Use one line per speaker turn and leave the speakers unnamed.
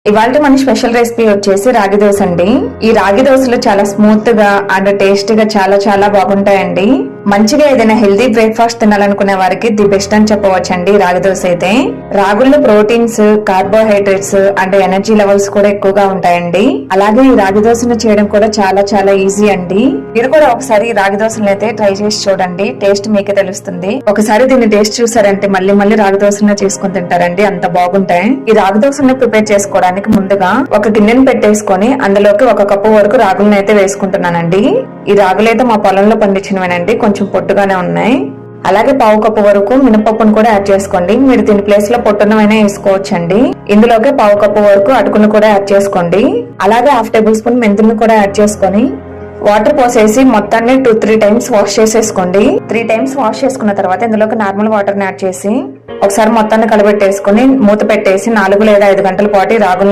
ఇవాళ మన special recipe వచ్చేసి రాగి దోశ అండి. ఈ రాగి దోశలు చాలా స్మూత్ గా అండ్ టేస్టీ గా చాలా బాగుంటాయండి. మంచిగా ఏదైనా హెల్దీ బ్రేక్ఫాస్ట్ తినాలనుకునే వారికి ది బెస్ట్ అని చెప్పవచ్చండి రాగి దోశ అయితే. రాగుల్లో proteins, carbohydrates and energy levels కూడా ఎక్కువగా ఉంటాయండి. అలాగే ఈ రాగి దోశను చేయడం కూడా చాలా ఈజీ అండి. మీరు కూడా ఒకసారి రాగి దోశలను అయితే ట్రై చేసి చూడండి, టేస్ట్ మీకే తెలుస్తుంది. ఒకసారి దీన్ని టేస్ట్ చూసారంటే మళ్ళీ రాగి దోశలను చేసుకుని తింటారండి, అంత బాగుంటాయి. ఈ రాగి దోశలను ప్రిపేర్ చేసుకోవడానికి ముందుగా ఒక గిన్నెను పెట్టేసుకొని అందులోకి 1 కప్పు వరకు రాగులను అయితే వేసుకుంటున్నానండి. ఈ రాగులు అయితే మా పొలంలో పండించినవేనండి, కొంచెం పొట్టుగానే ఉన్నాయి. అలాగే 1/2 కప్పు వరకు మినపప్పును కూడా యాడ్ చేసుకోండి. మీరు దీని ప్లేస్ లో పొట్టునమైనా వేసుకోవచ్చండి. ఇందులోకి 1/2 కప్పు వరకు అటుకును కూడా యాడ్ చేసుకోండి. అలాగే 1/2 టేబుల్ స్పూన్ మెంతులను కూడా యాడ్ చేసుకొని వాటర్ పోసేసి మొత్తాన్ని 2-3 టైమ్స్ వాష్ చేసేసుకోండి. 3 టైమ్స్ వాష్ చేసుకున్న తర్వాత ఇందులోకి నార్మల్ వాటర్ ని యాడ్ చేసి ఒకసారి మొత్తాన్ని కలబెట్టేసుకుని మూత పెట్టేసి 4 లేదా 5 గంటల పాటు రాగులు